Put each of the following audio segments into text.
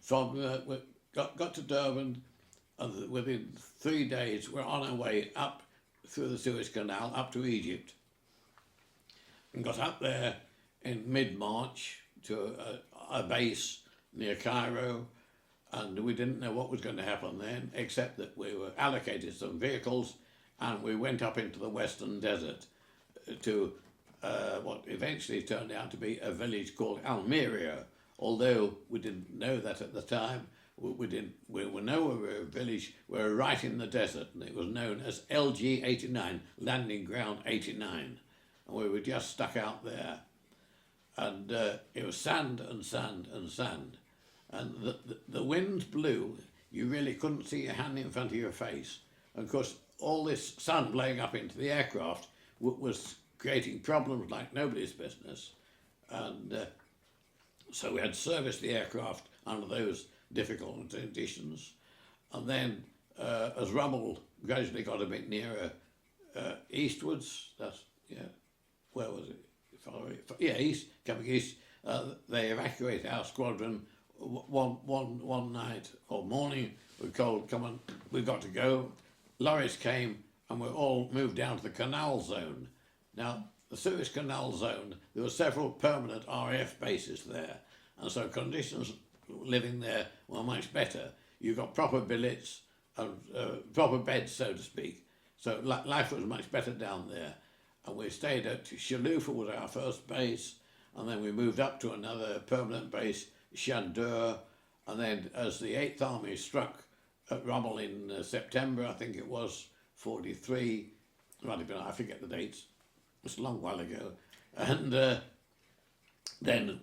from we got to Durban, and within 3 days we're on our way up through the Suez Canal up to Egypt, and got up there in mid-March to a base near Cairo, and we didn't know what was going to happen then, except that we were allocated some vehicles, and we went up into the Western Desert to what eventually turned out to be a village called Almeria, although we didn't know that at the time. We were nowhere a village. We were right in the desert, and it was known as LG 89, Landing Ground 89, and we were just stuck out there. And it was sand and sand and sand, and the wind blew. You really couldn't see your hand in front of your face. And of course, all this sun blowing up into the aircraft was creating problems like nobody's business. And so we had to service the aircraft under those difficult conditions. And then as rubble gradually got a bit nearer eastwards, where was it? East, coming east, they evacuate our squadron one night or morning. We called, come on, we've got to go. Lorries came, and we all moved down to the canal zone. Now, the Suez Canal zone, there were several permanent RAF bases there, and so conditions living there were much better. You got proper billets, proper beds, so to speak. So life was much better down there. And we stayed at Chaloufa, was our first base, and then we moved up to another permanent base, Chandur, and then as the 8th Army struck at Rommel in September, I think it was, 43, might have been, I forget the dates, it's a long while ago, and then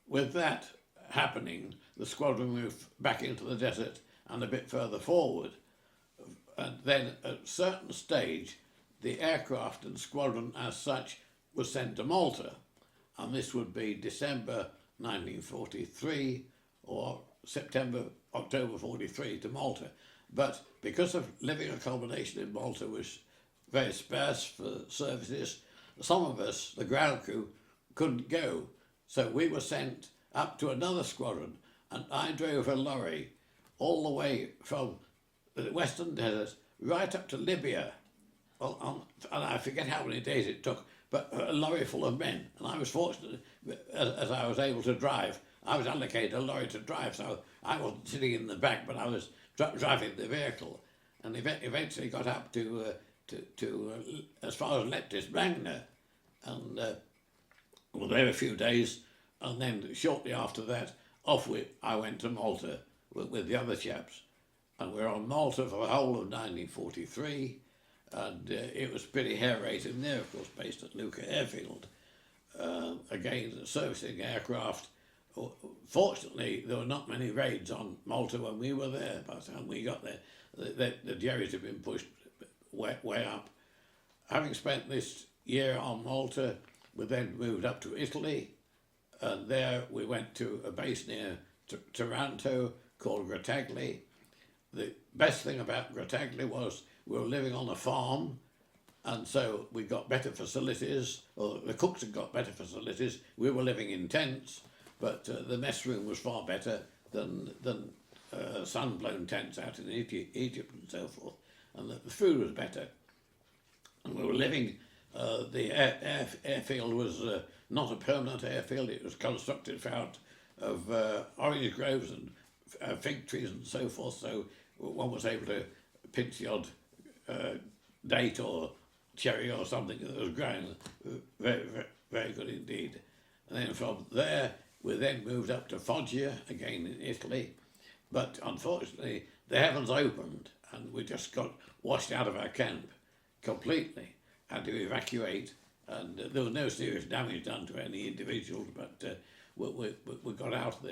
with that happening, the squadron moved back into the desert and a bit further forward, and then at a certain stage, the aircraft and squadron as such was sent to Malta, and this would be December 1943 or October 43 to Malta. But because of living accommodation in Malta was very sparse for services, some of us, the ground crew, couldn't go. So we were sent up to another squadron, and I drove a lorry all the way from the Western Desert right up to Libya. And I forget how many days it took, but a lorry full of men. And I was fortunate, as I was able to drive. I was allocated a lorry to drive, so I wasn't sitting in the back, but I was driving the vehicle. And eventually got up to as far as Leptis Magna, and well, there a few days, and then shortly after that, I went to Malta with the other chaps, and we were on Malta for the whole of 1943. And it was pretty hair-raising there, of course, based at Lucca Airfield. Again, servicing aircraft. Fortunately, there were not many raids on Malta when we were there. By the time we got there, the jerrys had been pushed way up. Having spent this year on Malta, we then moved up to Italy, and there we went to a base near Taranto called Grottaglie. The best thing about Grottaglie was we were living on a farm, and so we got better facilities, or the cooks had got better facilities. We were living in tents, but the mess room was far better than sun-blown tents out in Egypt and so forth, and the food was better. And we were living, the airfield was not a permanent airfield. It was constructed out of orange groves and fig trees and so forth, so one was able to pinch the odd date or cherry or something that was growing. Very, very, very good indeed. And then from there, we then moved up to Foggia, again in Italy. But unfortunately, the heavens opened and we just got washed out of our camp completely. Had to evacuate, and there was no serious damage done to any individuals, but we got out of there.